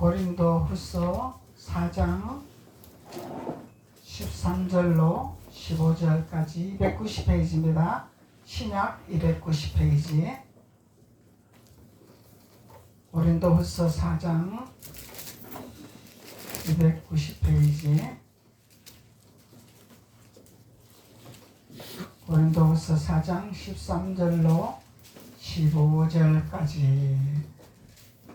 고린도후서 4장 13절로 15절까지 290페이지입니다. 신약 290페이지. 고린도후서 4장 290페이지. 고린도후서 4장 13절로 15절까지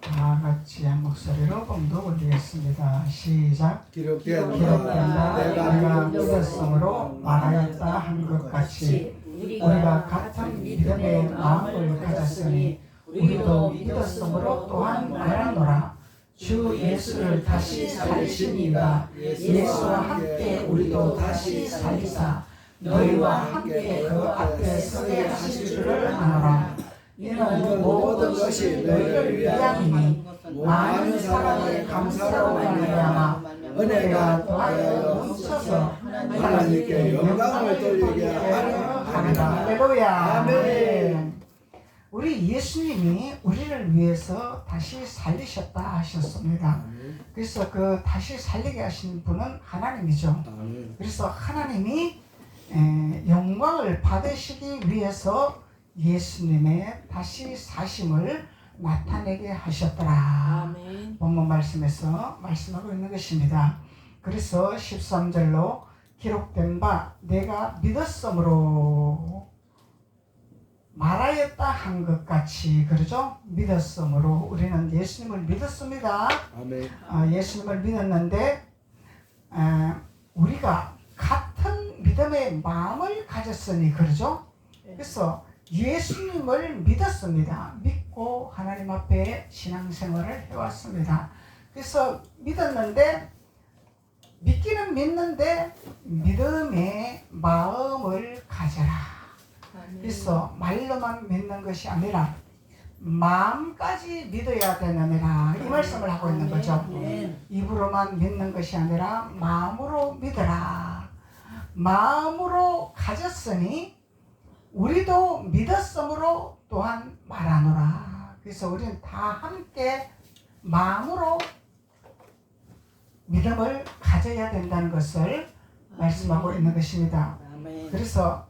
다 같이 한 목소리로 봉독 올리겠습니다. 시작. 기록된다 내가 믿었으므로 말하였다 한 것 같이 우리가 같은 믿음의 마음을 가졌으니 우리도 믿었으므로 또한 말하노라. 주 예수를 다시 살리신 이가 예수와 함께 우리도 다시 살리사 너희와 함께 그 앞에 서게 하실 줄을 아노라. 이는 모든 것이 너희를 위함이니 많은 사람의 감사로 말미암아 은혜가 더하여 뭉쳐서 하나님께 영광을 돌리게 하리라. 할렐루야. 아멘. 우리 예수님이 우리를 위해서 다시 살리셨다 하셨습니다. 그래서 그 다시 살리게 하신 분은 하나님이죠. 그래서 하나님이 영광을 받으시기 위해서 예수님의 다시 사심을 나타내게 하셨더라. 아멘. 본문 말씀에서 말씀하고 있는 것입니다. 그래서 13절로 기록된 바 내가 믿었으므로 말하였다 한 것 같이, 그러죠? 믿었으므로 우리는 예수님을 믿었습니다. 아멘. 예수님을 믿었는데 우리가 같은 믿음의 마음을 가졌으니, 그러죠? 그래서 예수님을 믿었습니다. 믿고 하나님 앞에 신앙생활을 해왔습니다. 그래서 믿었는데, 믿기는 믿는데 믿음의 마음을 가져라. 그래서 말로만 믿는 것이 아니라 마음까지 믿어야 되느니라, 이 말씀을 하고 있는 거죠. 입으로만 믿는 것이 아니라 마음으로 믿어라. 마음으로 가졌으니 우리도 믿었으므로 또한 말하노라. 그래서 우리는 다 함께 마음으로 믿음을 가져야 된다는 것을 말씀하고 있는 것입니다. 그래서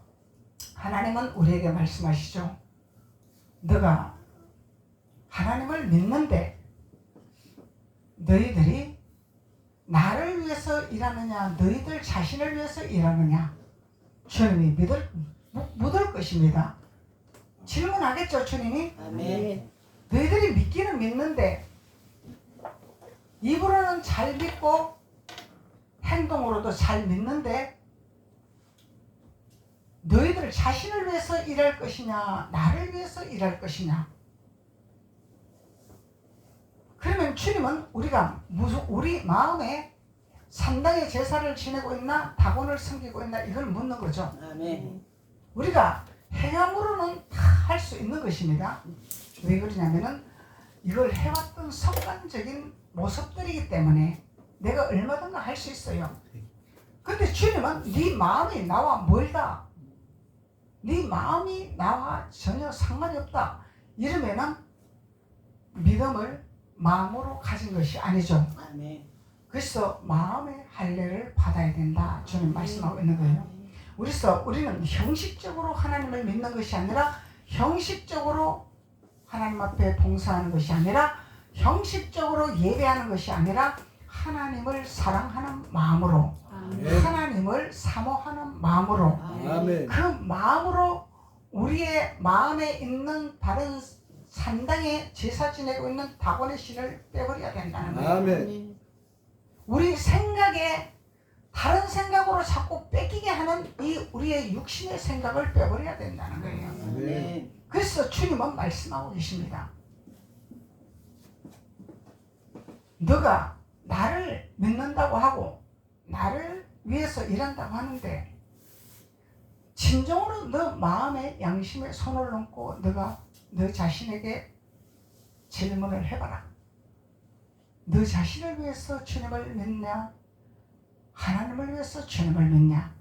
하나님은 우리에게 말씀하시죠. 너가 하나님을 믿는데 너희들이 나를 위해서 일하느냐, 너희들 자신을 위해서 일하느냐, 주님이 묻을 것입니다. 질문하겠죠, 주님이. 아멘. 너희들이 믿기는 믿는데, 입으로는 잘 믿고 행동으로도 잘 믿는데 너희들 자신을 위해서 일할 것이냐, 나를 위해서 일할 것이냐. 그러면 주님은 우리가 우리 마음에 산당의 제사를 지내고 있나, 다곤을 섬기고 있나, 이걸 묻는 거죠. 아멘. 우리가 행함으로는 다 할 수 있는 것입니다. 왜 그러냐면은 이걸 해왔던 습관적인 모습들이기 때문에 내가 얼마든지 할 수 있어요. 근데 주님은 네 마음이 나와 멀다, 네 마음이 나와 전혀 상관이 없다, 이러면은 믿음을 마음으로 가진 것이 아니죠. 그래서 마음의 할례를 받아야 된다, 주님 말씀하고 있는 거예요. 그래서 우리는 형식적으로 하나님을 믿는 것이 아니라, 형식적으로 하나님 앞에 봉사하는 것이 아니라, 형식적으로 예배하는 것이 아니라, 하나님을 사랑하는 마음으로, 아멘. 하나님을 사모하는 마음으로, 아멘. 그 마음으로 우리의 마음에 있는 다른 산당에 제사 지내고 있는 다곤의 신을 빼버려야 된다는 거예요. 아멘. 우리 생각에 다른 생각으로 자꾸 뺏기게 하는 이 우리의 육신의 생각을 빼버려야 된다는 거예요. 아멘. 그래서 주님은 말씀하고 계십니다. 너가 나를 믿는다고 하고 나를 위해서 일한다고 하는데, 진정으로 너 마음에 양심에 손을 얹고 너가 너 자신에게 질문을 해봐라. 너 자신을 위해서 주님을 믿냐, 하나님을 위해서 주님을 믿냐?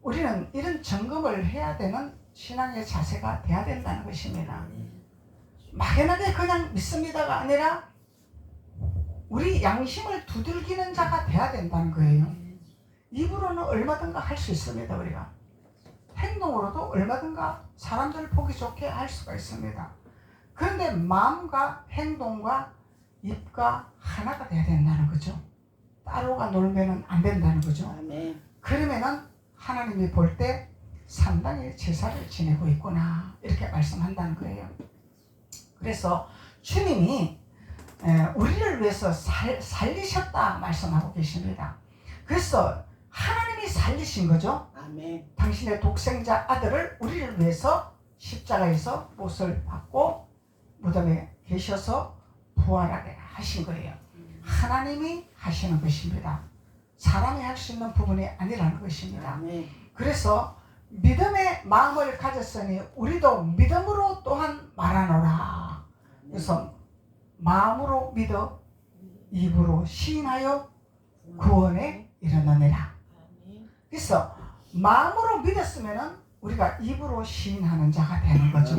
우리는 이런 점검을 해야 되는 신앙의 자세가 돼야 된다는 것입니다. 막연하게 그냥 믿습니다가 아니라 우리 양심을 두들기는 자가 돼야 된다는 거예요. 입으로는 얼마든가 할 수 있습니다. 우리가 행동으로도 얼마든가 사람들 보기 좋게 할 수가 있습니다. 그런데 마음과 행동과 입과 하나가 돼야 된다는 거죠. 따로가 놀면 안 된다는 거죠. 아멘. 그러면은 하나님이 볼 때 상당히 제사를 지내고 있구나 이렇게 말씀한다는 거예요. 그래서 주님이 우리를 위해서 살리셨다 말씀하고 계십니다. 그래서 하나님이 살리신 거죠. 아멘. 당신의 독생자 아들을 우리를 위해서 십자가에서 못을 받고 무덤에 계셔서 부활하게 하신 거예요. 하나님이 하시는 것입니다. 사람이 할 수 있는 부분이 아니라는 것입니다. 아멘. 그래서 믿음의 마음을 가졌으니 우리도 믿음으로 또한 말하노라. 그래서 마음으로 믿어 입으로 시인하여 구원에 이르느니라. 그래서 마음으로 믿었으면 우리가 입으로 시인하는 자가 되는 거죠.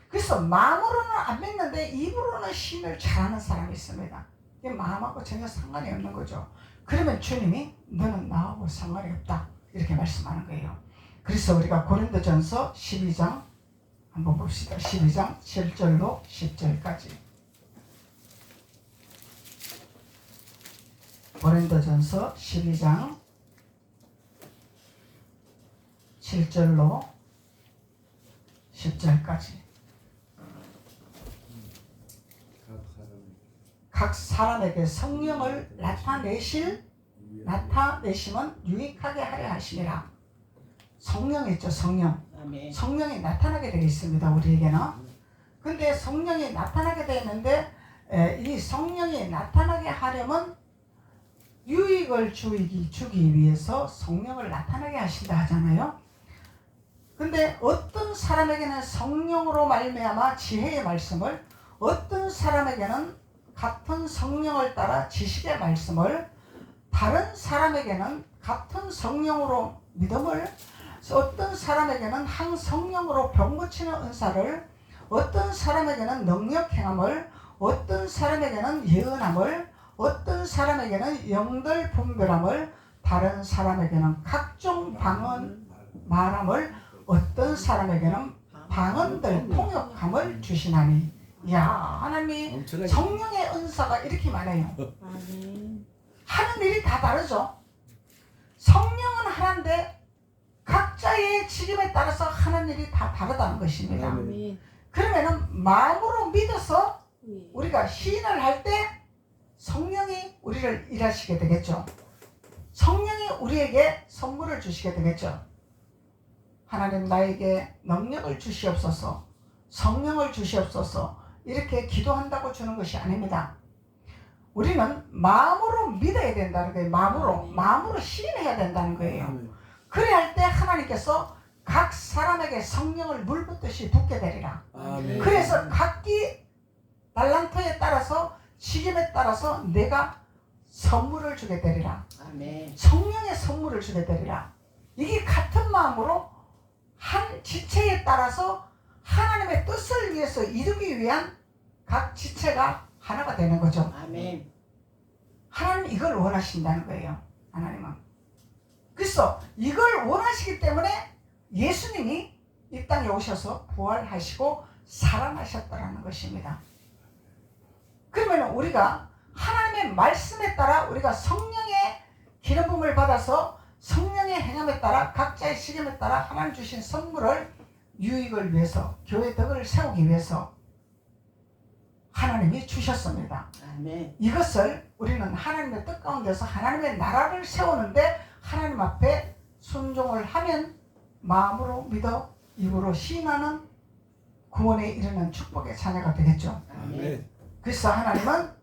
그래서 마음으로는 안 믿는데 입으로는 시인을 잘하는 사람이 있습니다. 이게 마음하고 전혀 상관이 없는 거죠. 그러면 주님이 너는 나하고 상관이 없다 이렇게 말씀하는 거예요. 그래서 우리가 고린도전서 12장 한번 봅시다. 12장 7절로 10절까지. 고린도전서 12장 7절로 10절까지. 각 사람에게 성령을 나타내심은 유익하게 하려 하심이라. 성령 있죠, 성령. 아멘. 성령이 나타나게 되어 있습니다, 우리에게는. 근데 성령이 나타나게 되어 있는데 이 성령이 나타나게 하려면 유익을 주기 위해서 성령을 나타나게 하신다 하잖아요. 근데 어떤 사람에게는 성령으로 말미암아 지혜의 말씀을, 어떤 사람에게는 같은 성령을 따라 지식의 말씀을, 다른 사람에게는 같은 성령으로 믿음을, 어떤 사람에게는 한 성령으로 병 고치는 은사를, 어떤 사람에게는 능력 행함을, 어떤 사람에게는 예언함을, 어떤 사람에게는 영들 분별함을, 다른 사람에게는 각종 방언 말함을, 어떤 사람에게는 방언들 통역함을 주시나니. 이야, 하나님이 성령의 은사가 이렇게 많아요. 하는 일이 다 다르죠. 성령은 하나인데 각자의 직임에 따라서 하는 일이 다 다르다는 것입니다. 그러면은 마음으로 믿어서 우리가 시인을 할 때 성령이 우리를 일하시게 되겠죠. 성령이 우리에게 선물을 주시게 되겠죠. 하나님 나에게 능력을 주시옵소서, 성령을 주시옵소서 이렇게 기도한다고 주는 것이 아닙니다. 우리는 마음으로 믿어야 된다는 거예요. 마음으로 시인해야 된다는 거예요. 그래야 할 때 하나님께서 각 사람에게 성령을 물 붓듯이 붓게 되리라. 그래서 각기 달란트에 따라서 직임에 따라서 내가 선물을 주게 되리라. 성령의 선물을 주게 되리라. 이게 같은 마음으로 한 지체에 따라서 하나님의 뜻을 위해서 이루기 위한 각 지체가 하나가 되는 거죠. 하나님 이걸 원하신다는 거예요. 하나님은. 그래서 이걸 원하시기 때문에 예수님이 이 땅에 오셔서 부활하시고 살아나셨다는 것입니다. 그러면 우리가 하나님의 말씀에 따라 우리가 성령의 기름 부음을 받아서 성령의 행함에 따라 각자의 시름에 따라 하나님 주신 선물을 유익을 위해서, 교회 덕을 세우기 위해서 하나님이 주셨습니다. 이것을 우리는 하나님의 뜻 가운데서 하나님의 나라를 세우는데 하나님 앞에 순종을 하면 마음으로 믿어 입으로 시인하는 구원에 이르는 축복의 자녀가 되겠죠. 그래서 하나님은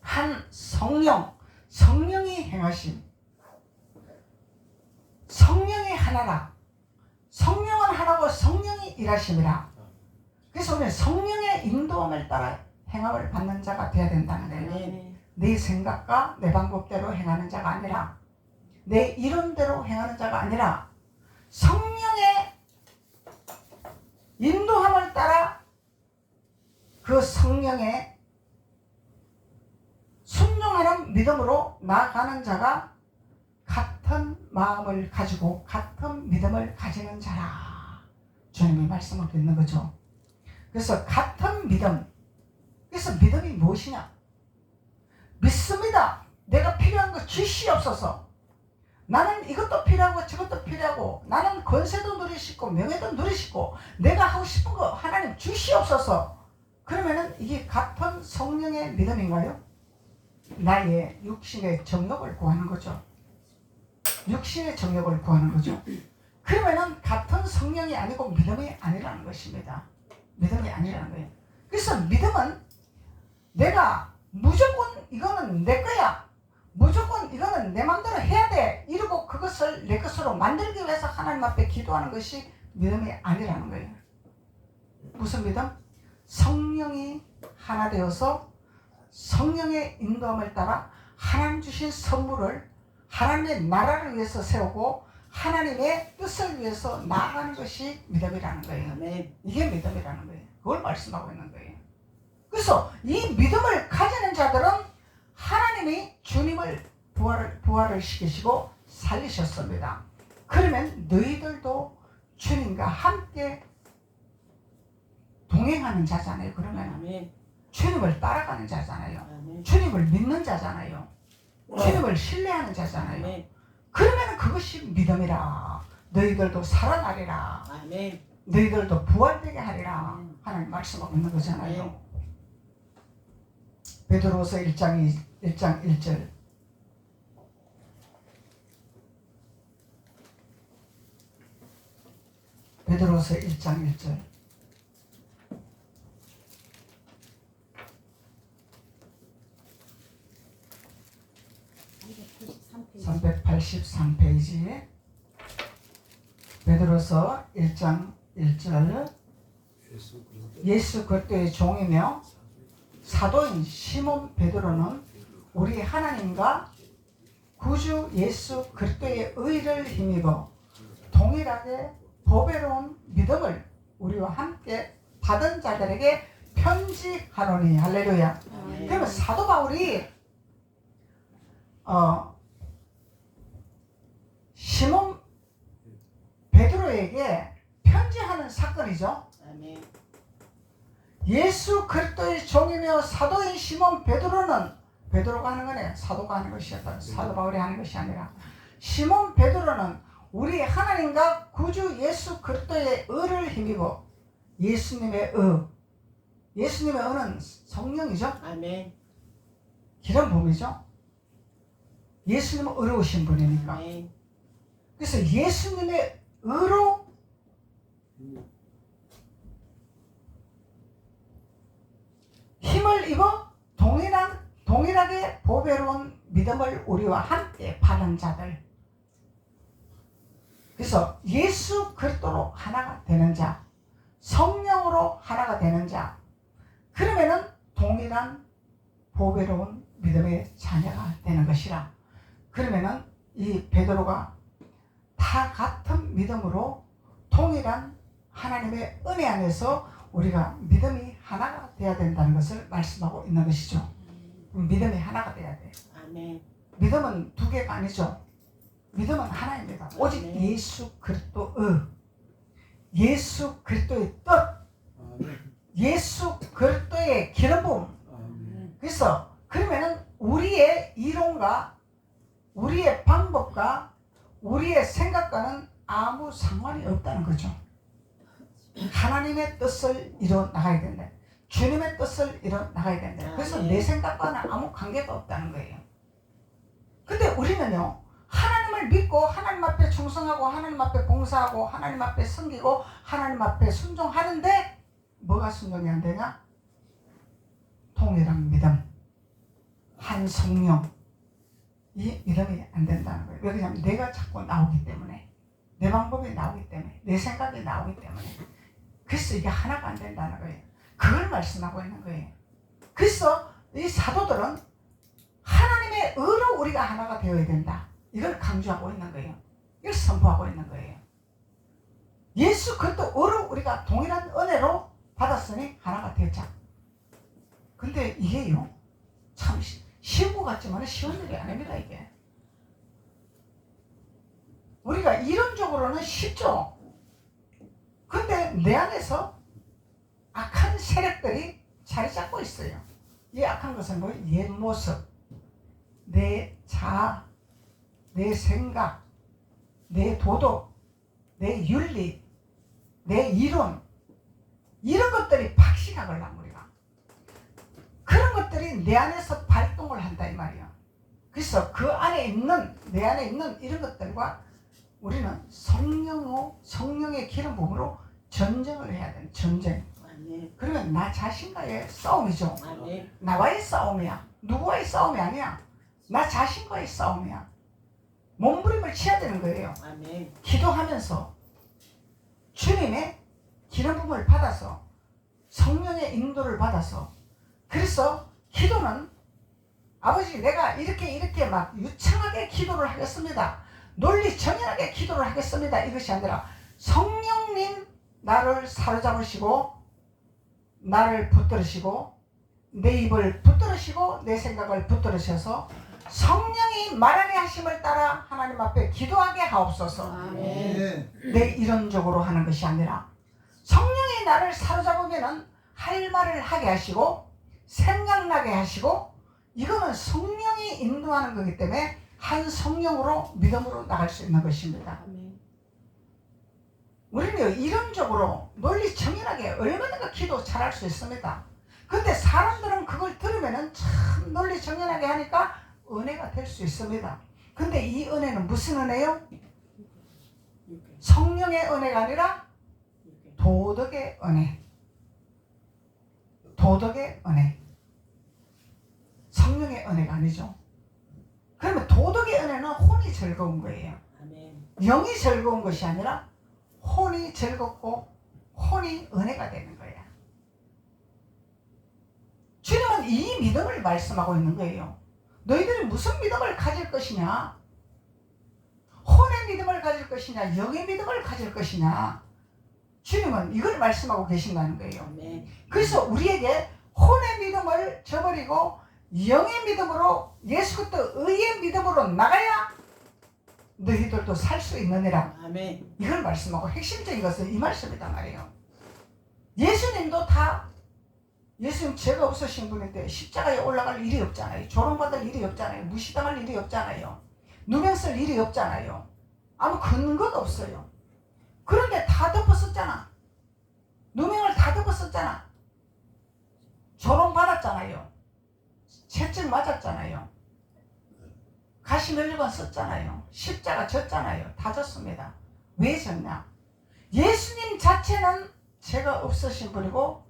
한 성령이 행하심, 성령이 하나라. 성령은 하나고 성령이 일하심이라. 그래서 우리는 성령의 인도함을 따라 행함을 받는 자가 되어야 된다는 거예요. 내 생각과 내 방법대로 행하는 자가 아니라, 내 이론대로 행하는 자가 아니라 성령의 인도함을 따라 그 성령의 믿음으로 나아가는 자가 같은 마음을 가지고 같은 믿음을 가지는 자라. 주님이 말씀하고 있는 거죠. 그래서 같은 믿음. 그래서 믿음이 무엇이냐? 믿습니다. 내가 필요한 거 주시옵소서. 나는 이것도 필요하고 저것도 필요하고 나는 권세도 누리시고 명예도 누리시고 내가 하고 싶은 거 하나님 주시옵소서. 그러면은 이게 같은 성령의 믿음인가요? 나의 육신의 정욕을 구하는 거죠. 육신의 정욕을 구하는 거죠. 그러면은 같은 성령이 아니고 믿음이 아니라는 것입니다. 믿음이 아니라는 거예요. 그래서 믿음은 내가 무조건 이거는 내 거야, 무조건 이거는 내 맘대로 해야 돼 이러고 그것을 내 것으로 만들기 위해서 하나님 앞에 기도하는 것이 믿음이 아니라는 거예요. 무슨 믿음? 성령이 하나 되어서 성령의 인도함을 따라 하나님 주신 선물을 하나님의 나라를 위해서 세우고 하나님의 뜻을 위해서 나아가는 것이 믿음이라는 거예요. 이게 믿음이라는 거예요. 그걸 말씀하고 있는 거예요. 그래서 이 믿음을 가지는 자들은 하나님이 주님을 부활을 시키시고 살리셨습니다. 그러면 너희들도 주님과 함께 동행하는 자잖아요. 그러면 주님을 따라가는 자잖아요. 주님을 믿는 자잖아요. 주님을 신뢰하는 자잖아요. 그러면 그것이 믿음이라. 너희들도 살아나리라. 너희들도 부활되게 하리라. 하나님 말씀하고 있는 거잖아요. 베드로서 1장 1절. 베드로서 1장 1절. 383페이지에 베드로서 1장 1절. 예수 그리스도의 종이며 사도인 시몬 베드로는 우리 하나님과 구주 예수 그리스도의 의를 힘입어 동일하게 보배로운 믿음을 우리와 함께 받은 자들에게 편지하노니. 할렐루야. 그러면 사도 바울이 시몬 베드로에게 편지하는 사건이죠. 예수 그리스도의 종이며 사도인 시몬 베드로는, 베드로가 하는 거네, 사도가 하는 것이었다. 사도 바울이 하는 것이 아니라 시몬 베드로는 우리 하나님과 구주 예수 그리스도의 의를 힘입어. 예수님의 의, 예수님의 의는 성령이죠. 아멘. 기름 부음이죠. 예수님은 의로우신 분이니까. 아멘. 그래서 예수님의 의로 힘을 입어 동일하게 보배로운 믿음을 우리와 함께 받은 자들. 그래서 예수 그리스도로 하나가 되는 자, 성령으로 하나가 되는 자, 그러면은 동일한 보배로운 믿음의 자녀가 되는 것이라. 그러면은 이 베드로가 다 같은 믿음으로 동일한 하나님의 은혜 안에서 우리가 믿음이 하나가 되어야 된다는 것을 말씀하고 있는 것이죠. 믿음이 하나가 되어야 돼요. 아멘. 믿음은 두 개가 아니죠. 믿음은 하나입니다. 오직 아멘. 예수 그리스도의, 예수 그리스도의 뜻, 아멘. 예수 그리스도의 기름 부음. 그래서 그러면은 우리의 이론과 우리의 방법과 우리의 생각과는 아무 상관이 없다는 거죠. 하나님의 뜻을 이뤄 나가야 된다. 주님의 뜻을 이뤄 나가야 된다. 그래서 내 생각과는 아무 관계가 없다는 거예요. 근데 우리는요, 하나님을 믿고 하나님 앞에 충성하고 하나님 앞에 봉사하고 하나님 앞에 섬기고 하나님 앞에 순종하는데 뭐가 순종이 안 되냐? 동일한 믿음, 한 성령, 이 믿음이 안 된다는 거예요. 왜 그러냐면 내가 자꾸 나오기 때문에, 내 방법이 나오기 때문에, 내 생각이 나오기 때문에. 그래서 이게 하나가 안 된다는 거예요. 그걸 말씀하고 있는 거예요. 그래서 이 사도들은 하나님의 의로 우리가 하나가 되어야 된다, 이걸 강조하고 있는 거예요. 이걸 선포하고 있는 거예요. 예수 그리스도 의로 우리가 동일한 은혜로 받았으니 하나가 되자. 근데 이게요, 참 쉬운 것 같지만 쉬운 일이 아닙니다. 이게 우리가 이론적으로는 쉽죠. 근데 내 안에서 악한 세력들이 자리 잡고 있어요. 이 악한 것은 뭐 옛 모습, 내 자아, 내 생각, 내 도덕, 내 윤리, 내 이론, 이런 것들이 박식하걸 난 우리가 그런 것들이 내 안에서 발동을 한다 이 말이야. 그래서 그 안에 있는 내 안에 있는 이런 것들과 우리는 성령의 기름 부음으로 전쟁을 해야 되는 전쟁. 그러면 나 자신과의 싸움이죠. 나와의 싸움이야. 누구와의 싸움이 아니야. 나 자신과의 싸움이야. 몸부림을 쳐야 되는 거예요. 기도하면서 주님의 기름 부음을 받아서 성령의 인도를 받아서 그래서 기도는 아버지 내가 이렇게 막 유창하게 기도를 하겠습니다. 논리 정연하게 기도를 하겠습니다. 이것이 아니라 성령님 나를 사로잡으시고 나를 붙들으시고 내 입을 붙들으시고 내 생각을 붙들으셔서 성령이 말하게 하심을 따라 하나님 앞에 기도하게 하옵소서. 아멘. 내 이론적으로 하는 것이 아니라 성령이 나를 사로잡으면 할 말을 하게 하시고 생각나게 하시고 이거는 성령이 인도하는 거기 때문에 한 성령으로 믿음으로 나갈 수 있는 것입니다. 우리는 이론적으로 논리 정연하게 얼마나 기도 잘할 수 있습니다. 근데 사람들은 그걸 들으면 참 논리 정연하게 하니까 은혜가 될 수 있습니다. 근데 이 은혜는 무슨 은혜요? 성령의 은혜가 아니라 도덕의 은혜. 도덕의 은혜. 성령의 은혜가 아니죠. 그러면 도덕의 은혜는 혼이 즐거운 거예요. 영이 즐거운 것이 아니라 혼이 즐겁고 혼이 은혜가 되는 거야. 주님은 이 믿음을 말씀하고 있는 거예요. 너희들이 무슨 믿음을 가질 것이냐? 혼의 믿음을 가질 것이냐? 영의 믿음을 가질 것이냐? 주님은 이걸 말씀하고 계신다는 거예요. 그래서 우리에게 혼의 믿음을 저버리고 영의 믿음으로 예수 그리스도 의의 믿음으로 나가야 너희들도 살 수 있느니라. 이걸 말씀하고 핵심적인 것은 이 말씀이단 말이에요. 예수님도 다 예수님 죄가 없으신 분인데 십자가에 올라갈 일이 없잖아요. 조롱받을 일이 없잖아요. 무시당할 일이 없잖아요. 누명 쓸 일이 없잖아요. 아무 근거가 없어요. 그런데 다 덮었었잖아. 누명을 다 덮었었잖아. 조롱받았잖아요. 채찍 맞았잖아요. 가시 몇 번 썼잖아요. 십자가 졌잖아요. 다 졌습니다. 왜 졌냐? 예수님 자체는 죄가 없으신 분이고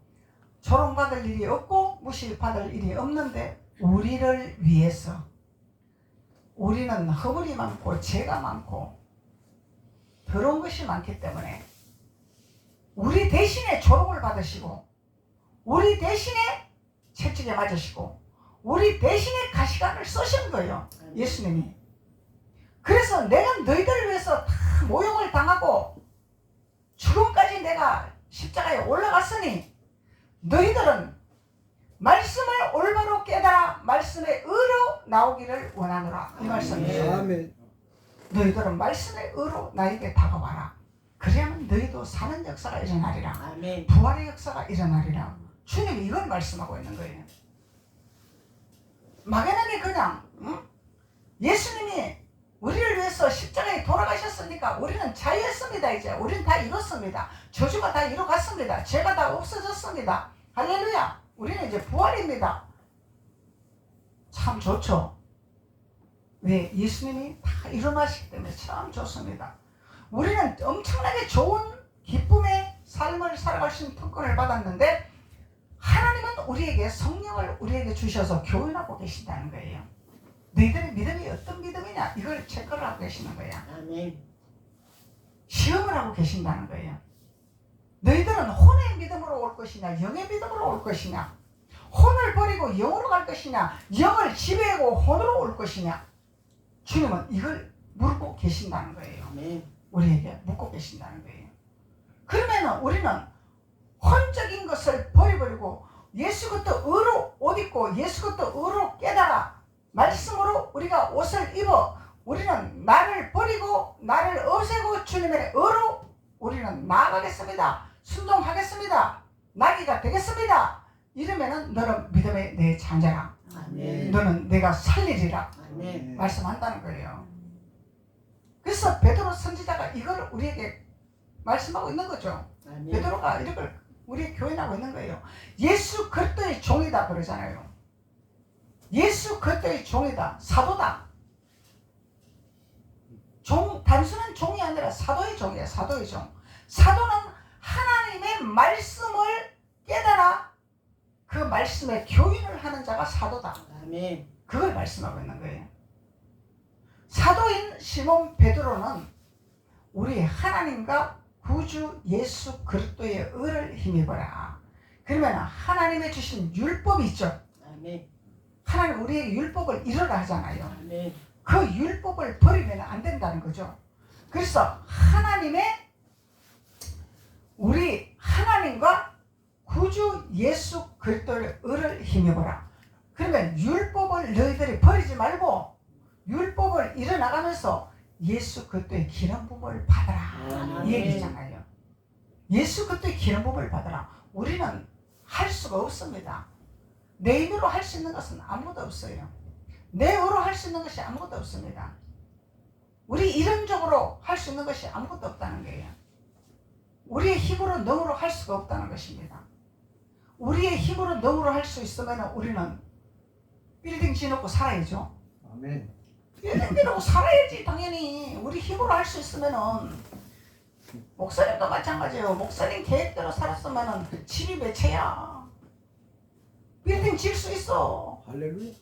조롱받을 일이 없고 무시받을 일이 없는데 우리를 위해서 우리는 허물이 많고 죄가 많고 더러운 것이 많기 때문에 우리 대신에 조롱을 받으시고 우리 대신에 채찍에 맞으시고 우리 대신에 가시관을 쓰신 거예요. 예수님이. 그래서 내가 너희들을 위해서 다 모욕을 당하고 죽음까지 내가 십자가에 올라갔으니 너희들은 말씀을 올바로 깨달아 말씀의 의로 나오기를 원하노라. 이 말씀이에요. 아멘. 너희들은 말씀의 의로 나에게 다가와라. 그래야만 너희도 사는 역사가 일어나리라. 아멘. 부활의 역사가 일어나리라. 주님이 이걸 말씀하고 있는 거예요. 막연하게 그냥 예수님이 우리를 위해서 십자가에 돌아가셨으니까 우리는 자유했습니다. 이제 우리는 다 이뤘습니다. 저주가 다 이뤄갔습니다. 죄가 다 없어졌습니다. 할렐루야. 우리는 이제 부활입니다. 참 좋죠. 왜? 예수님이 다 일어나시기 때문에 참 좋습니다. 우리는 엄청나게 좋은 기쁨의 삶을 살아갈 수 있는 특권을 받았는데 하나님은 우리에게 성령을 우리에게 주셔서 교훈하고 계신다는 거예요. 너희들의 믿음이 어떤 믿음이냐 이걸 체크를 하고 계시는 거야. 아멘. 시험을 하고 계신다는 거예요. 너희들은 혼의 믿음으로 올 것이냐 영의 믿음으로 올 것이냐 혼을 버리고 영으로 갈 것이냐 영을 지배하고 혼으로 올 것이냐 주님은 이걸 물고 계신다는 거예요. 아멘. 우리에게 묻고 계신다는 거예요. 그러면 우리는 혼적인 것을 버려버리고 예수 그리스도 의로 옷 입고 예수 그리스도 의로 깨달아 말씀으로 우리가 옷을 입어 우리는 나를 버리고 나를 없애고 주님의 의로 우리는 나아가겠습니다. 순종하겠습니다. 나귀가 되겠습니다. 이러면은 너는 믿음의 내 장자라. 아멘. 너는 내가 살리리라. 아멘. 말씀한다는 거예요. 그래서 베드로 선지자가 이걸 우리에게 말씀하고 있는 거죠. 아멘. 베드로가 이걸 우리에게 교인하고 있는 거예요. 예수 그리스도의 종이다 그러잖아요. 예수 그리스도의 종이다. 사도다. 단순한 종이 아니라 사도의 종이에요. 사도의 종. 사도는 하나님의 말씀을 깨달아 그 말씀에 교인을 하는 자가 사도다. 아멘. 그걸 말씀하고 있는 거예요. 사도인 시몬 베드로는 우리 하나님과 구주 예수 그리스도의 의를 힘입어라. 그러면 하나님의 주신 율법이 있죠. 아멘. 하나님 우리에게 율법을 이루라 하잖아요. 아멘. 그 율법을 버리면 안 된다는 거죠. 그래서 우리 하나님과 구주 예수 그리스도의 의를 힘입어라. 그러면 율법을 너희들이 버리지 말고 율법을 이뤄나가면서 예수 그리스도의 기름 부음을 받아라. 이 얘기잖아요. 예수 그리스도의 기름 부음을 받아라. 우리는 할 수가 없습니다. 내 힘으로 할 수 있는 것은 아무것도 없어요. 내 의로 할 수 있는 것이 아무것도 없습니다. 우리 이론적으로 할 수 있는 것이 아무것도 없다는 거예요. 우리의 힘으로 능으로 할 수가 없다는 것입니다. 우리의 힘으로 능으로 할 수 있으면 우리는 빌딩 지어놓고 살아야죠. 아멘. 빌딩 지어놓고 살아야지. 당연히 우리 힘으로 할 수 있으면은 목사님도 마찬가지예요. 목사님 계획대로 살았으면은 집이 몇 채야. 빌딩 지을 수 있어. 할렐루야.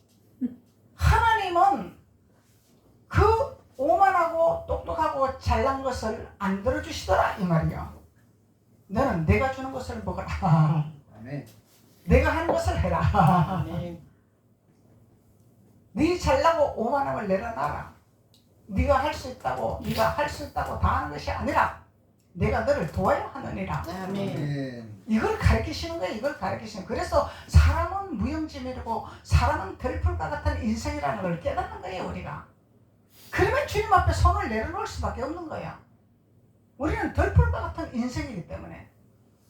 하나님은 그 오만하고 똑똑하고 잘난 것을 안 들어주시더라 이 말이야. 너는 내가 주는 것을 먹어라. 아멘. 내가 하는 것을 해라. 아멘. 네 잘나고 오만함을 내려놔라. 네가 할 수 있다고 다 하는 것이 아니라 내가 너를 도와야 하느니라. 아멘. 아멘. 이걸 가르치시는 거예요. 이걸 가르치시는 거예요. 그래서 사람은 무용지물이고 사람은 들풀과 같은 인생이라는 걸 깨닫는 거예요. 우리가. 그러면 주님 앞에 손을 내려놓을 수밖에 없는 거야. 우리는 들풀과 같은 인생이기 때문에.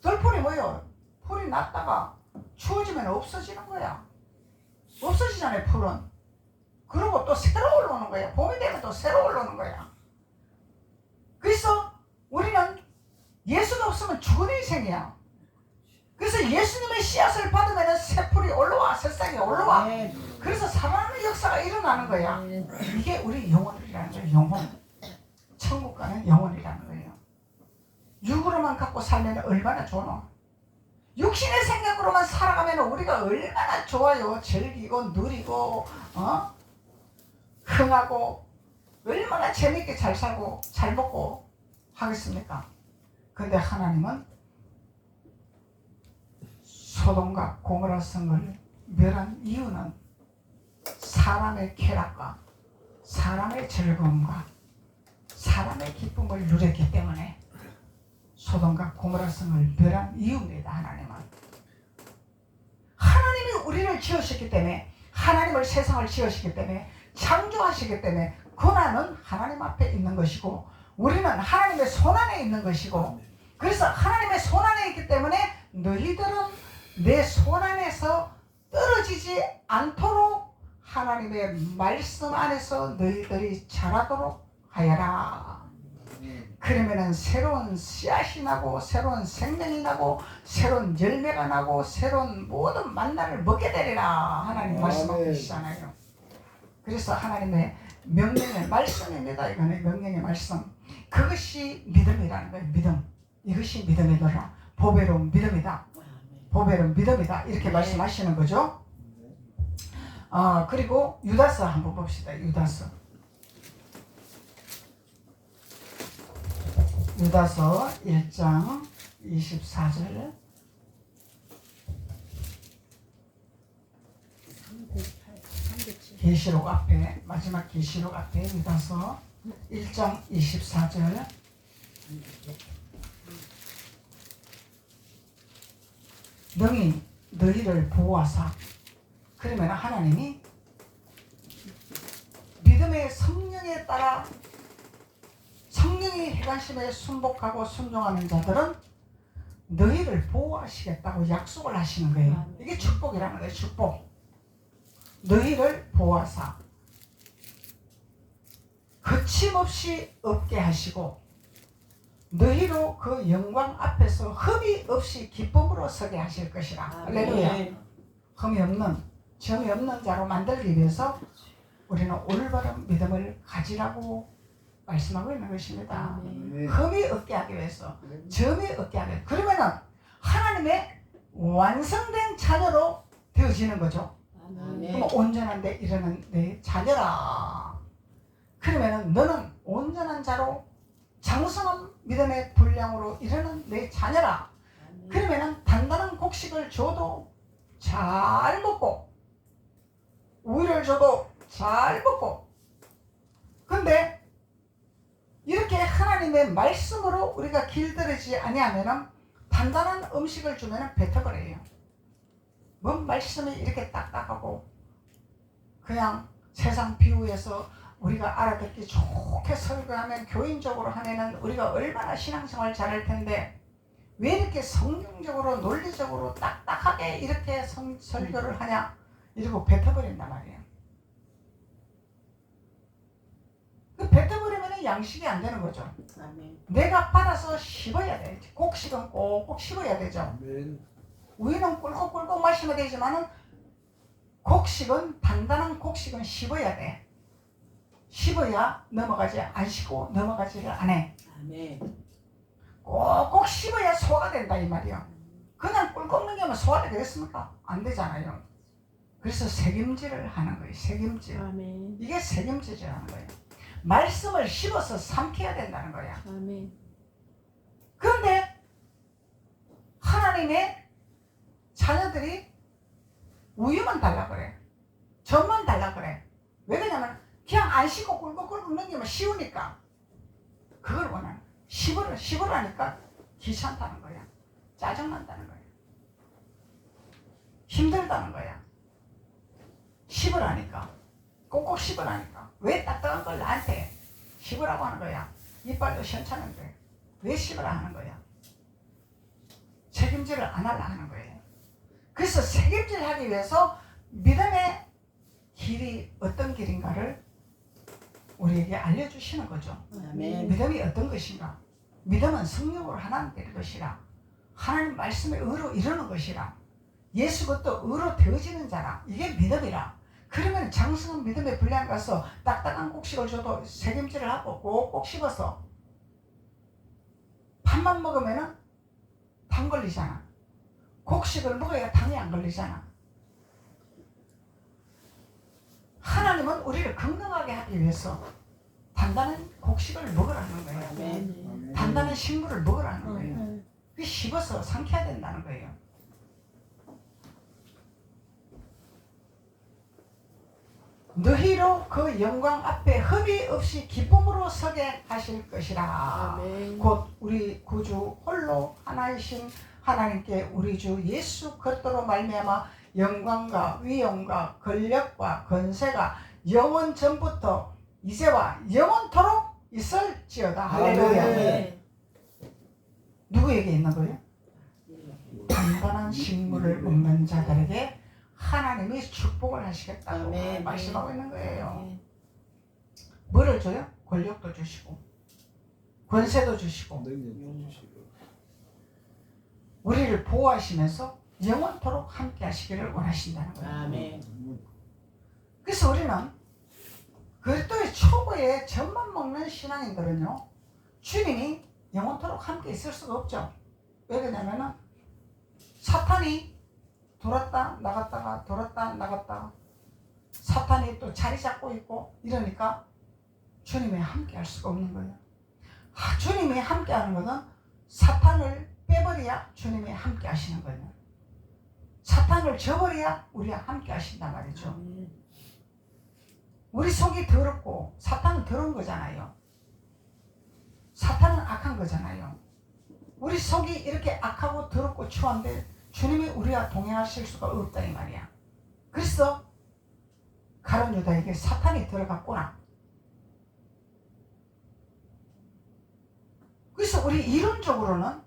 들풀이 뭐예요? 풀이 났다가 추워지면 없어지는 거야. 없어지잖아요. 풀은. 그리고 또 새로 올라오는 거야. 봄이 되면 또 새로 올라오는 거야. 그래서 우리는 예수가 없으면 죽은 인생이야. 그래서 예수님의 씨앗을 받으면 새 풀이 올라와. 새싹이 올라와. 아멘. 그래서 살아나는 역사가 일어나는 거야. 이게 우리 영혼이라는 거예요. 영혼. 천국 가는 영혼이라는 거예요. 육으로만 갖고 살면 얼마나 좋노. 육신의 생각으로만 살아가면 우리가 얼마나 좋아요. 즐기고 누리고 흥하고 얼마나 재밌게 잘 살고 잘 먹고 하겠습니까? 근데 하나님은 소돔과 고모라 성을 멸한 이유는 사람의 쾌락과 사람의 즐거움과 사람의 기쁨을 누렸기 때문에 소돔과 고모라 성을 멸한 이유입니다. 하나님이 우리를 지으셨기 때문에, 하나님을 세상을 지으셨기 때문에, 창조하시기 때문에 고난은 하나님 앞에 있는 것이고 우리는 하나님의 손안에 있는 것이고, 그래서 하나님의 손안에 있기 때문에 너희들은 내 손안에서 떨어지지 않도록 하나님의 말씀 안에서 너희들이 자라도록 하여라. 그러면은 새로운 씨앗이 나고 새로운 생명이 나고 새로운 열매가 나고 새로운 모든 만나를 먹게 되리라. 하나님 말씀하고 계시잖아요. 그래서 하나님의 명령의 말씀입니다. 이거는 명령의 말씀. 그것이 믿음이라는 거예요. 믿음. 이것이 믿음이더라. 보배로운 믿음이다. 보배로운 믿음이다. 이렇게 말씀하시는 거죠. 그리고 유다서 한번 봅시다. 유다서 1장 24절. 계시록 앞에, 마지막 계시록 앞에 유다서 1장 24절. 능히 너희를 보호하사. 그러면 하나님이 믿음의 성령에 따라 성령의 해관심에 순복하고 순종하는 자들은 너희를 보호하시겠다고 약속을 하시는 거예요. 이게 축복이라는 거예요. 축복. 너희를 보호하사 거침없이 없게 하시고 너희로 그 영광 앞에서 흠이 없이 기쁨으로 서게 하실 것이라. 할렐루야. 흠이 없는, 점이 없는 자로 만들기 위해서 우리는 올바른 믿음을 가지라고 말씀하고 있는 것입니다. 흠이 없게 하기 위해서, 점이 없게 하기 위해서. 그러면은 하나님의 완성된 자녀로 되어지는 거죠. 그럼 온전한 데 이르는 내 자녀라. 그러면은 너는 온전한 자로 장성한 믿음의 분량으로 이르는 내 자녀라. 그러면은 단단한 곡식을 줘도 잘 먹고 우유를 줘도 잘 먹고. 근데 이렇게 하나님의 말씀으로 우리가 길들이지 아니하면은 단단한 음식을 주면은 뱉어버려요. 뭔 말씀이 이렇게 딱딱하고 그냥 세상 비유에서 우리가 알아듣기 좋게 설교하면 교인적으로 하면은 우리가 얼마나 신앙생활 잘할 텐데 왜 이렇게 성경적으로 논리적으로 딱딱하게 이렇게 설교를 하냐 이러고 뱉어버린단 말이에요. 그 뱉어버리면 양식이 안 되는 거죠. 내가 받아서 씹어야 돼. 곡식은 꼭꼭 씹어야 되죠. 우유는 꿀꺽꿀꺽 마시면 되지만은 곡식은 단단한 곡식은 씹어야 돼. 씹어야 넘어가지 안 씹고 넘어가지를 안 해. 꼭꼭 씹어야 소화가 된다 이 말이야. 그냥 꿀꺽 넘기면 소화가 되겠습니까? 안 되잖아요. 그래서 책임질을 하는 거예요. 책임질. 이게 책임질이라는 거예요. 말씀을 씹어서 삼켜야 된다는 거야. 그런데 하나님의 자녀들이 우유만 달라 그래. 전만 달라 그래. 왜 그러냐면 그냥 안 씹고 꿀꺽꿀꺽 넘기면 쉬우니까. 그걸 원하는 거야. 씹으라니까 귀찮다는 거야. 짜증난다는 거야. 힘들다는 거야. 씹으라니까. 꼭꼭 씹으라니까. 왜 딱딱한 걸 나한테 씹으라고 하는 거야. 이빨도 시원찮은데 왜 씹으라 하는 거야. 책임질을 안 하려 하는 거예요. 그래서 책임질하기 위해서 믿음의 길이 어떤 길인가를 우리에게 알려주시는 거죠. 믿음이 어떤 것인가. 믿음은 성령으로 하나님 되는 것이라. 하나님 말씀에 의로 이루는 것이라. 예수 그것도 의로 되어지는 자라. 이게 믿음이라. 그러면 장성한 믿음의 분량 가서 딱딱한 곡식을 줘도 책임질을 하고 꼭꼭 씹어서 밥만 먹으면 당 걸리잖아. 곡식을 먹어야 당이 안 걸리잖아. 하나님은 우리를 건강하게 하기 위해서 단단한 곡식을 먹으라는 거예요. 단단한 식물을 먹으라는 거예요. 그 씹어서 삼켜야 된다는 거예요. 너희로 그 영광 앞에 흠이 없이 기쁨으로 서게 하실 것이라. 곧 우리 구주 홀로 하나이신 하나님께 우리 주 예수 그리스도로 말미암아 영광과 위엄과 권력과 권세가 영원 전부터 이제와 영원토록 있을지어다. 할렐루야. 누구에게 있는 거예요? 단단한 식물을 먹는 자들에게 하나님이 축복을 하시겠다고 말씀하고 있는 거예요. 뭐를 줘요? 권력도 주시고 권세도 주시고 우리를 보호하시면서 영원토록 함께 하시기를 원하신다는 거예요. 그래서 우리는 그리스도의 초보의 젖만 먹는 신앙인들은요, 주님이 영원토록 함께 있을 수가 없죠. 왜 그러냐면은 사탄이 돌았다 나갔다가 돌았다 나갔다가 사탄이 또 자리 잡고 있고 이러니까 주님이 함께 할 수가 없는 거예요. 주님이 함께 하는 것은 사탄을 빼버려야 주님이 함께 하시는 거예요. 사탄을 저버려야 우리와 함께 하신단 말이죠. 우리 속이 더럽고 사탄은 더러운 거잖아요. 사탄은 악한 거잖아요. 우리 속이 이렇게 악하고 더럽고 추한데 주님이 우리와 동행하실 수가 없다 이 말이야. 그래서 가룟 유다에게 사탄이 들어갔구나. 그래서 우리 이론적으로는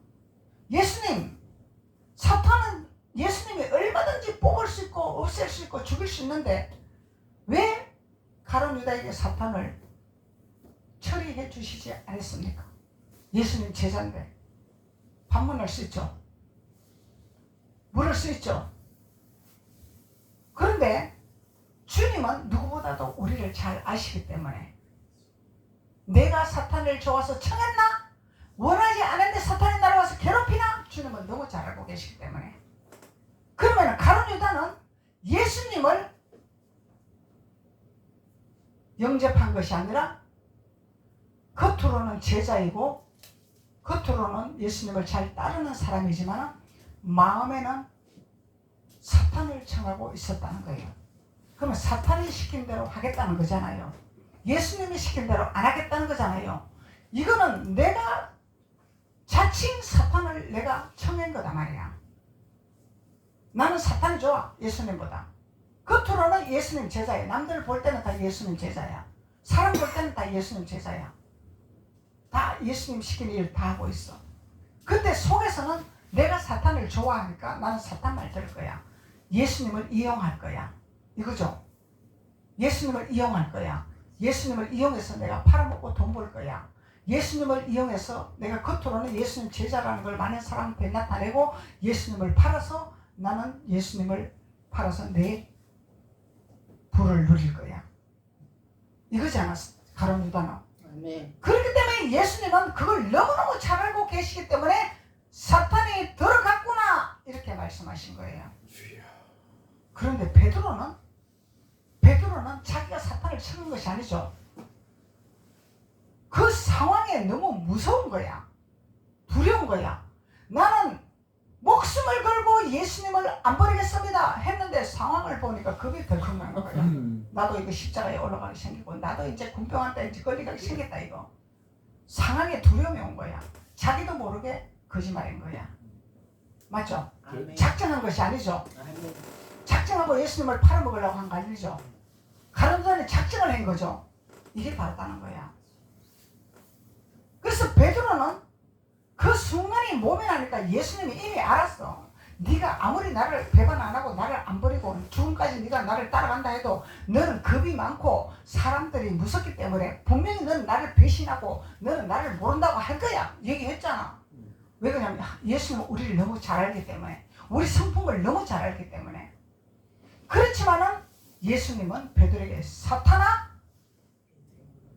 사탄은 예수님이 얼마든지 뽑을 수 있고 없앨 수 있고 죽일 수 있는데 왜 가룟 유다에게 사탄을 처리해 주시지 않았습니까? 예수님 제자인데 반문할 수 있죠. 물을 수 있죠. 그런데 주님은 누구보다도 우리를 잘 아시기 때문에 내가 사탄을 좋아서 청했나? 원하지 않은데 사탄이 나를 와서 괴롭히나? 주님은 너무 잘 알고 계시기 때문에. 그러면 가룟 유다는 예수님을 영접한 것이 아니라 겉으로는 제자이고 겉으로는 예수님을 잘 따르는 사람이지만 마음에는 사탄을 청하고 있었다는 거예요. 그러면 사탄이 시킨 대로 하겠다는 거잖아요. 예수님이 시킨 대로 안 하겠다는 거잖아요. 이거는 내가 자칭 사탄을 내가 청한 거다 말이야. 나는 사탄이 좋아, 예수님보다. 겉으로는 예수님 제자야. 남들 볼 때는 다 예수님 제자야. 사람 볼 때는 다 예수님 제자야. 다 예수님 시킨 일 다 하고 있어. 근데 속에서는 내가 사탄을 좋아하니까 나는 사탄 말 들을 거야. 예수님을 이용할 거야. 이거죠. 예수님을 이용할 거야. 예수님을 이용해서 내가 팔아먹고 돈 벌 거야. 예수님을 이용해서 내가 겉으로는 예수님 제자라는 걸 많은 사람한테 나타내고 예수님을 팔아서 나는 예수님을 팔아서 내 부를 누릴 거야. 이거잖아, 가룟 유다는. 아멘. 그렇기 때문에 예수님은 그걸 너무너무 잘 알고 계시기 때문에 사탄이 들어갔구나 이렇게 말씀하신 거예요. 그런데 베드로는 자기가 사탄을 쳐는 것이 아니죠. 그 상황에 너무 무서운 거야. 두려운 거야. 나는 목숨을 걸고 예수님을 안 버리겠습니다 했는데 상황을 보니까 겁이 덜컥 나는 거야. 나도 이거 십자가에 올라가기 생기고 나도 이제 군병한테 이제 걸리기 생겼다 이거. 상황에 두려움이 온 거야. 자기도 모르게 거짓말인 거야. 맞죠? 아멘. 작정한 것이 아니죠. 아멘. 작정하고 예수님을 팔아먹으려고 한 거 아니죠. 가룟 유다는 작정을 한 거죠. 이게 바르다는 거야. 그래서 베드로는 그 순간이 모면하니까 예수님이 이미 알았어. 네가 아무리 나를 배반 안 하고 나를 안 버리고 죽음까지 네가 나를 따라간다 해도 너는 겁이 많고 사람들이 무섭기 때문에 분명히 너는 나를 배신하고 너는 나를 모른다고 할 거야. 얘기했잖아. 왜 그러냐면 예수님은 우리를 너무 잘 알기 때문에, 우리 성품을 너무 잘 알기 때문에. 그렇지만은 예수님은 베드로에게 사탄아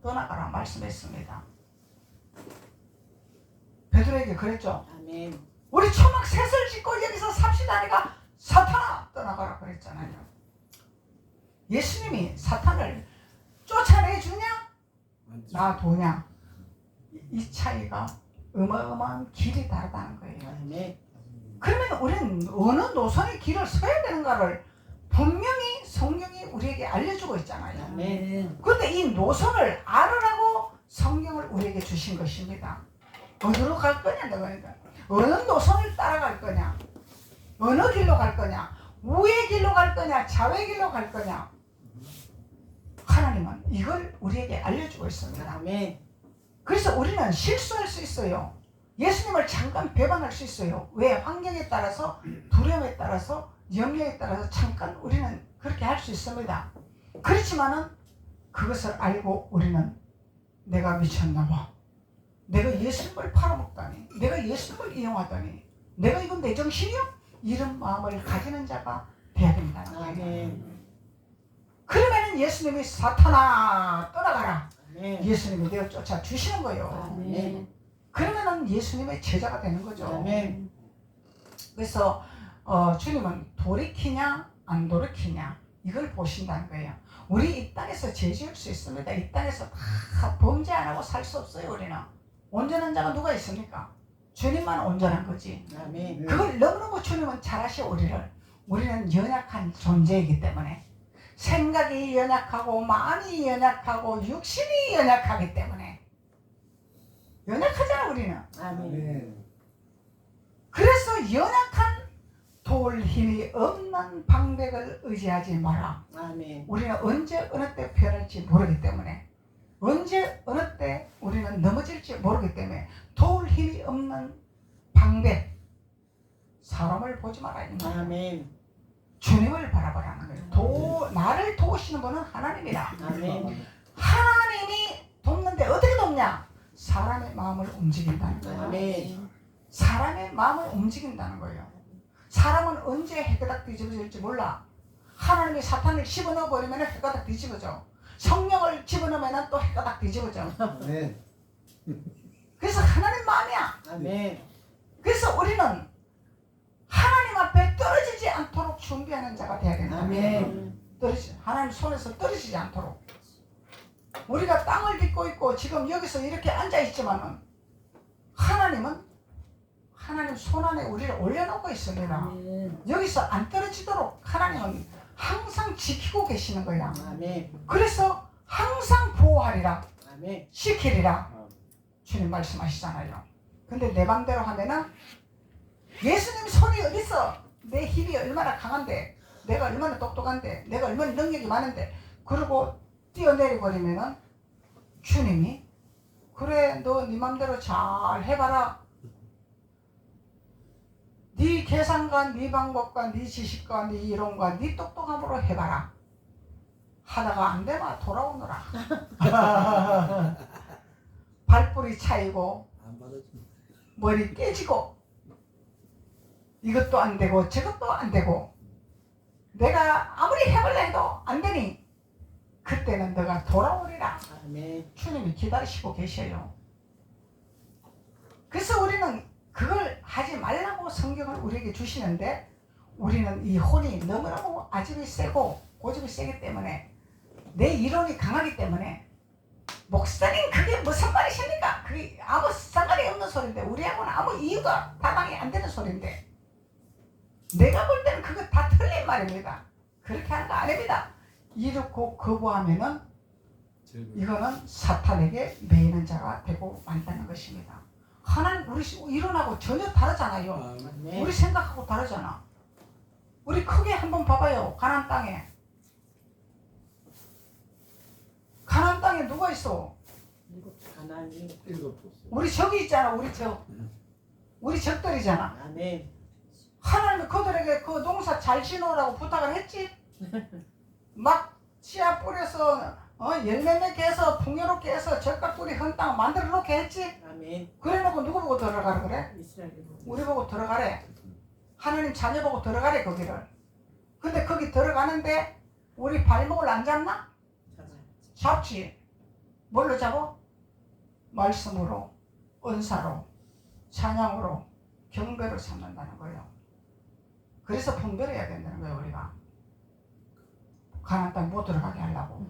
떠나가라 말씀했습니다. 베드로에게 그랬죠. 아멘. 우리 초막 셋을 짓고 여기서 삽시다니까 사탄아 떠나가라 그랬잖아요. 예수님이 사탄을 쫓아내주냐 놔두냐, 이 차이가 어마어마한 길이 다르다는 거예요. 아멘. 그러면 우리는 어느 노선의 길을 서야 되는가를 분명히 성경이 우리에게 알려주고 있잖아요. 아멘. 그런데 이 노선을 알으라고 성경을 우리에게 주신 것입니다. 어디로 갈 거냐 너희가. 어느 노선을 따라갈 거냐, 어느 길로 갈 거냐, 우의 길로 갈 거냐, 좌의 길로 갈 거냐. 하나님은 이걸 우리에게 알려주고 있습니다. 아멘. 그래서 우리는 실수할 수 있어요. 예수님을 잠깐 배반할 수 있어요. 왜? 환경에 따라서, 두려움에 따라서, 염려에 따라서 잠깐 우리는 그렇게 할 수 있습니다. 그렇지만은 그것을 알고 우리는 내가 미쳤나 봐. 내가 예수님을 팔아먹다니, 내가 예수님을 이용하다니, 내가 이건 내 정신이요? 이런 마음을 가지는 자가 돼야 된다는 거예요. 아멘. 그러면은 예수님이 사탄아 떠나가라. 아멘. 예수님이 내어 쫓아 주시는 거예요. 아멘. 그러면은 예수님의 제자가 되는 거죠. 아멘. 그래서 주님은 돌이키냐 안 돌이키냐 이걸 보신다는 거예요. 우리 이 땅에서 죄 지을 수 있습니다. 이 땅에서 다 범죄 안 하고 살 수 없어요. 우리는 온전한 자가 누가 있습니까? 주님만 온전한 거지. 아멘. 그걸 너무너무 주님은 잘 아셔. 우리는 연약한 존재이기 때문에, 생각이 연약하고 마음이 연약하고 육신이 연약하기 때문에 연약하잖아 우리는. 아멘. 그래서 연약한 도울 힘이 없는 방백을 의지하지 마라. 아멘. 우리는 언제 어느 때 변할지 모르기 때문에, 언제 어느 때 우리는 넘어질지 모르기 때문에 도울 힘이 없는 방백, 사람을 보지 마라. 아멘. 주님을 바라보라는 거예요. 나를 도우시는 분은 하나님이라. 아멘. 하나님이 돕는데 어떻게 돕냐? 사람의 마음을 움직인다는 거예요. 아멘. 사람의 마음을 움직인다는 거예요. 사람은 언제 해가닥 뒤집어질지 몰라. 하나님이 사탄을 집어넣어 버리면 해가닥 뒤집어져. 성령을 집어넣으면 또 해가닥 뒤집어져. 아멘. 그래서 하나님 마음이야. 아멘. 그래서 우리는 하나님 앞에 떨어지지 않도록 준비하는 자가 되어야 된다. 아멘. 하나님 손에서 떨어지지 않도록. 우리가 땅을 딛고 있고 지금 여기서 이렇게 앉아 있지만은 하나님은 하나님 손 안에 우리를 올려놓고 있습니다. 아멘. 여기서 안 떨어지도록 하나님은 항상 지키고 계시는 거야. 아멘. 그래서 항상 보호하리라, 아멘. 지키리라 주님 말씀하시잖아요. 근데 내 맘대로 하면은 예수님 손이 어딨어? 내 힘이 얼마나 강한데, 내가 얼마나 똑똑한데, 내가 얼마나 능력이 많은데, 그러고 뛰어내려버리면은 주님이 그래 너 네 맘대로 잘 해봐라. 네 계산과 네 방법과 네 지식과 네 이론과 네 똑똑함으로 해봐라. 하다가 안 되면 돌아오너라. 발뿔이 차이고 머리 깨지고 이것도 안 되고 저것도 안 되고 내가 아무리 해볼라 해도 안 되니 그때는 너가 돌아오리라. 아멘. 주님이 기다리시고 계셔요. 그래서 우리는 그걸 하지 말라고 성경을 우리에게 주시는데 우리는 이 혼이 너무너무 아집이 세고 고집이 세기 때문에 내 이론이 강하기 때문에 목사님 그게 무슨 말이십니까? 그게 아무 상관이 없는 소리인데 우리하고는 아무 이유가 타당이 안 되는 소리인데 내가 볼 때는 그거 다 틀린 말입니다. 그렇게 하는 거 아닙니다. 이렇고 거부하면은 이거는 사탄에게 매이는 자가 되고 만다는 것입니다. 하나님 우리 이론하고 전혀 다르잖아요. 아멘. 우리 생각하고 다르잖아. 우리 크게 한번 봐봐요. 가나안 땅에 누가 있어? 하나님. 우리 적이 있잖아. 우리 적들이잖아. 아멘. 하나님이 그들에게 그 농사 잘 지으라고 부탁을 했지. 막 씨앗 뿌려서 열매 맺게 해서 풍요롭게 해서 젓갈 뿌리 헌 땅 만들어 놓게 했지. 아멘. 그래놓고 누구 보고 들어가라 그래? 이스라엘. 우리 보고 들어가래. 하나님 자녀 보고 들어가래 거기를. 근데 거기 들어가는데 우리 발목을 안 잡나? 잡지. 뭘로 잡어? 말씀으로, 은사로, 찬양으로, 경배로 삼는다는 거예요. 그래서 분별해야 된다는 거예요. 우리가 가나안 땅 못 들어가게 하려고.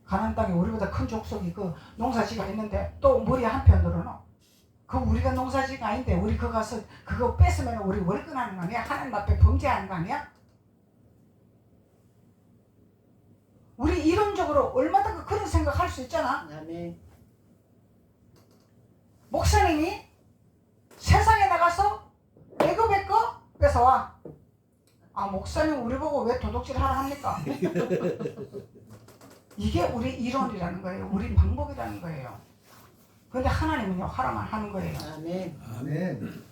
가나안 땅에 우리보다 큰 족속이 그 농사지가 있는데 또 머리 한편으로는 그 우리가 농사지가 아닌데 우리 그거 가서 그거 뺏으면 우리 월권하는 거 아니야? 하나님 앞에 범죄하는 거 아니야? 우리 이론적으로 얼마든지 그런 생각할 수 있잖아. 아멘. 목사님이 세상에 나가서 애굽의 거 뺏어와. 아 목사님 우리 보고 왜 도둑질 하라 합니까? 이게 우리 이론이라는 거예요. 우리 방법이라는 거예요. 그런데 하나님은요 하라만 하는 거예요. 아멘. 아멘.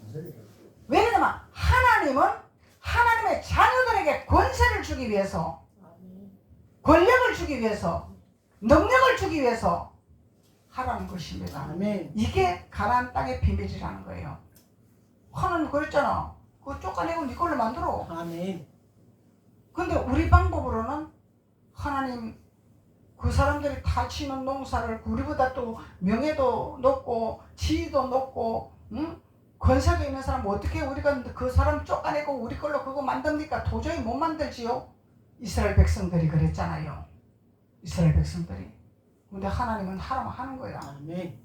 왜냐면 하나님은 하나님의 자녀들에게 권세를 주기 위해서, 권력을 주기 위해서, 능력을 주기 위해서 하라는 것입니다. 아멘. 이게 가나안 땅의 비밀이라는 거예요. 하나님 그랬잖아. 그거 쫓아내고 네 걸로 만들어. 아멘. 근데 우리 방법으로는 하나님 그 사람들이 다 치는 농사를 우리보다 또 명예도 높고 지위도 높고 권세도 있는 사람 어떻게 우리가 그 사람 쫓아내고 우리 걸로 그거 만듭니까? 도저히 못 만들지요. 이스라엘 백성들이 그랬잖아요. 이스라엘 백성들이. 근데 하나님은 하라면 하는 거야. 아멘.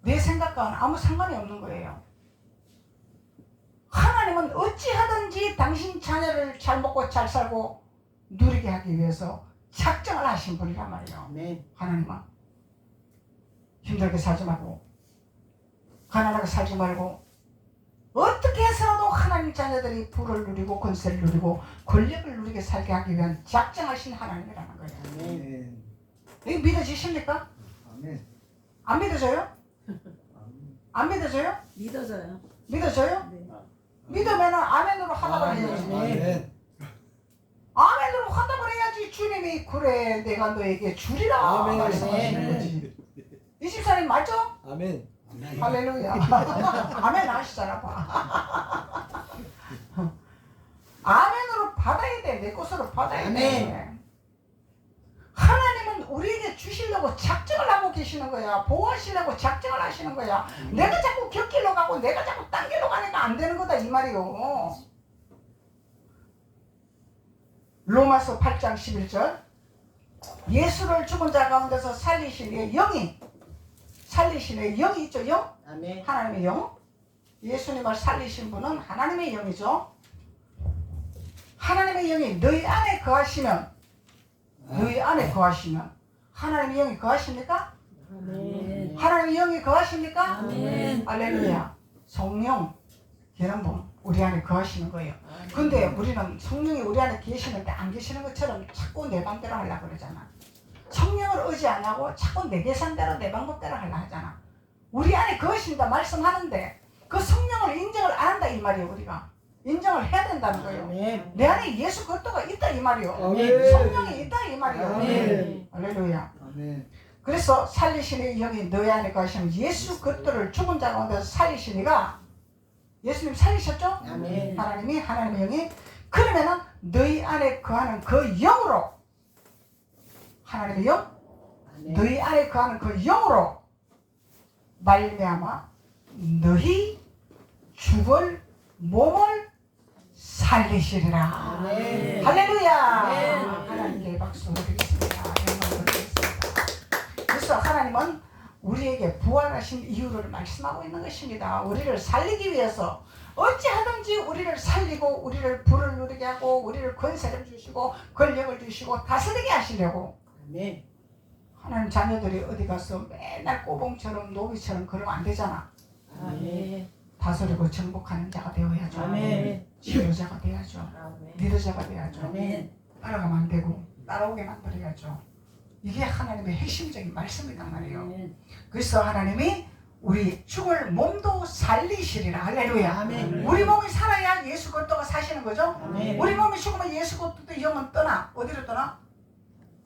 내 생각과는 아무 상관이 없는 거예요. 하나님은 어찌하든지 당신 자녀를 잘 먹고 잘 살고 누리게 하기 위해서 작정을 하신 분이란 말이에요. 아멘. 하나님은 힘들게 살지 말고 가난하게 살지 말고 어떻게 해서라도 하나님 자녀들이 부를 누리고 권세를 누리고 권력을 누리게 살게 하기 위한 작정하신 하나님이라는 거예요. 아멘. 이거 믿어지십니까? 아멘. 안 믿어져요? 안 믿어져요? 믿어져요. 믿어져요? 네. 믿으면 아멘으로 화답을 해야지. 아멘. 아멘으로 화답을 해야지. 주님이 그래 내가 너에게 주리라 아멘. 말씀하시는 거지. 이 집사님 맞죠? 아멘. 아멘. 할렐루야. 아멘 하시잖아 봐. 아멘으로 받아야 돼. 내 것으로 받아야 돼. 하나님은 우리에게 주시려고 작정을 하고 계시는 거야. 보호하시려고 작정을 하시는 거야. 내가 자꾸 곁길로 가고 내가 자꾸 딴 길로 가니까 안 되는 거다 이 말이요. 로마서 8장 11절 예수를 죽은 자 가운데서 살리시니 영이 있죠. 영? 아멘. 하나님의 영. 예수님을 살리신 분은 하나님의 영이죠. 하나님의 영이 너희 안에 거하시면 하나님의 영이 거하십니까? 아멘. 하나님의 영이 거하십니까? 아멘. 할렐루야. 성령 여러분 우리 안에 거하시는 거예요. 근데 우리는 성령이 우리 안에 계시는데 안 계시는 것처럼 자꾸 내 맘대로 하려고 그러잖아. 성령을 의지 안 하고 자꾸 내 계산대로 내 방법대로 하려고 하잖아. 우리 안에 거하신다 말씀하는데 그 성령을 인정을 안 한다 이 말이에요. 우리가 인정을 해야 된다는 거예요. 아멘. 내 안에 예수 그리스도가 있다 이 말이요. 아멘. 성령이 있다 이 말이요. 아멘. 할렐루야. 아멘. 그래서 살리시는 영이 너희 안에 거하시면 예수 그리스도를 죽은 자 가운데서 살리시니가 예수님 살리셨죠? 아멘. 하나님의 영이 그러면은 너희 안에 거하는 그 영으로 하나님의 영 아멘. 너희 안에 거하는 그 영으로 말미암아 너희 죽을 몸을 살리시리라. 아멘. 할렐루야. 아멘. 하나님께 박수 드리겠습니다. 영광을 드리겠습니다. 그래서 하나님은 우리에게 부활하신 이유를 말씀하고 있는 것입니다. 우리를 살리기 위해서 어찌하든지 우리를 살리고 우리를 불을 누리게 하고 우리를 권세를 주시고 권력을 주시고 다스리게 하시려고. 아멘. 하나님 자녀들이 어디 가서 맨날 꼬봉처럼 노비처럼 그러면 안 되잖아. 아멘. 다스리고 정복하는 자가 되어야죠. 아멘. 지도자가 돼야죠. 아멘. 리더자가 돼야죠. 아멘. 따라가면 안 되고 따라오게 만들어야죠. 이게 하나님의 핵심적인 말씀이란 말이에요. 아멘. 그래서 하나님이 우리 죽을 몸도 살리시리라. 할렐루야. 아멘. 우리 몸이 살아야 예수 그리스도가 사시는 거죠. 아멘. 우리 몸이 죽으면 예수 그리스도 영은 떠나. 어디로 떠나?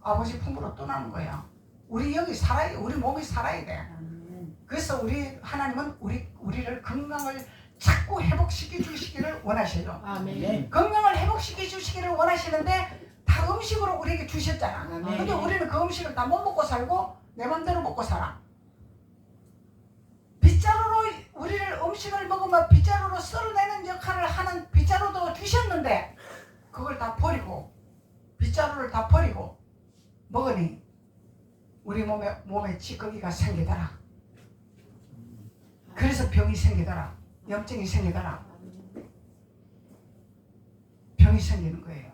아버지 품으로 떠나는 거야. 우리 영이 살아야 우리 몸이 살아야 돼. 아멘. 그래서 우리 하나님은 우리를 건강을 자꾸 회복시켜 주시기를 원하셔요. 아멘. 건강을 회복시켜 주시기를 원하시는데 다 음식으로 우리에게 주셨잖아. 아멘. 근데 우리는 그 음식을 다 못 먹고 살고 내 맘대로 먹고 살아. 빗자루로 우리를 음식을 먹으면 빗자루로 썰어내는 역할을 하는 빗자루도 주셨는데 그걸 다 버리고 빗자루를 다 버리고 먹으니 우리 몸에 찌꺼기가 생기더라. 그래서 병이 생기더라. 염증이 생기더라. 병이 생기는 거예요.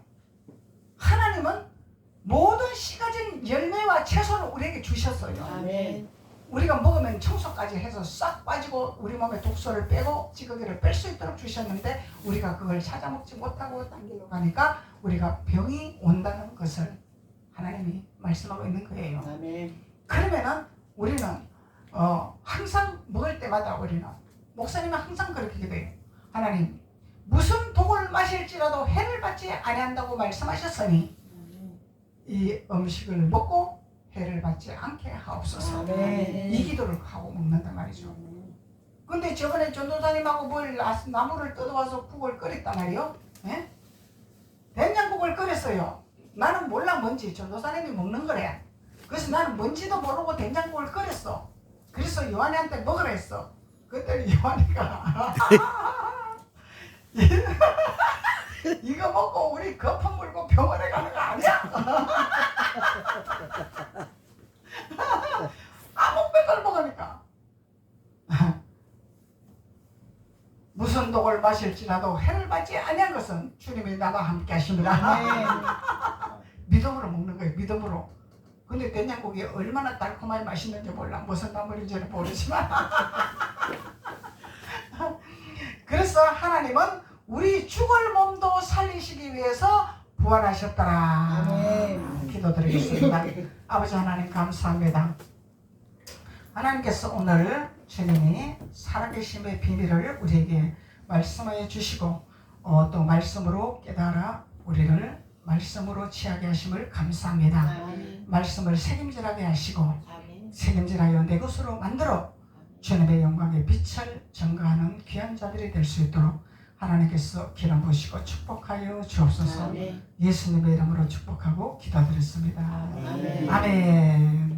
하나님은 모든 씨 가진 열매와 채소를 우리에게 주셨어요. 아멘. 우리가 먹으면 청소까지 해서 싹 빠지고 우리 몸에 독소를 빼고 찌꺼기를 뺄 수 있도록 주셨는데 우리가 그걸 찾아 먹지 못하고 딴 길로 가니까 우리가 병이 온다는 것을 하나님이 말씀하고 있는 거예요. 아멘. 그러면은 우리는 항상 먹을 때마다 우리는 목사님은 항상 그렇게 기도해요. 하나님 무슨 독을 마실지라도 해를 받지 아니한다고 말씀하셨으니 이 음식을 먹고 해를 받지 않게 하옵소서. 아멘. 이 기도를 하고 먹는단 말이죠. 근데 저번에 전도사님하고 나무를 뜯어와서 국을 끓였단 말이요. 예? 된장국을 끓였어요. 나는 몰라 뭔지 전도사님이 먹는 거래. 그래서 나는 뭔지도 모르고 된장국을 끓였어. 그래서 요한이한테 먹으라 했어. 그랬더니 요한이가 이거 먹고 우리 거품 물고 병원에 가는 거 아니야? 아무 빼걸 먹으니까 무슨 독을 마실지라도 해를 받지 아니한 것은 주님이 나와 함께 하십니다. 믿음으로 먹는 거예요. 믿음으로. 근데 된장국이 얼마나 달콤하게 맛있는지 몰라. 무슨 나물인지는 모르지만 그래서 하나님은 우리 죽을 몸도 살리시기 위해서 부활하셨더라. 아멘. 기도드리겠습니다. 아버지 하나님 감사합니다. 하나님께서 오늘 주님이 살아계심의 비밀을 우리에게 말씀하여 주시고 또 말씀으로 깨달아 우리를 말씀으로 취하게 하심을 감사합니다. 아멘. 말씀을 책임질하게 하시고 아멘. 책임질하여 내 것으로 만들어 주님의 영광의 빛을 증거하는 귀한 자들이 될 수 있도록 하나님께서 기름 부으시고 축복하여 주옵소서. 아멘. 예수님의 이름으로 축복하고 기도드렸습니다. 아멘. 아멘.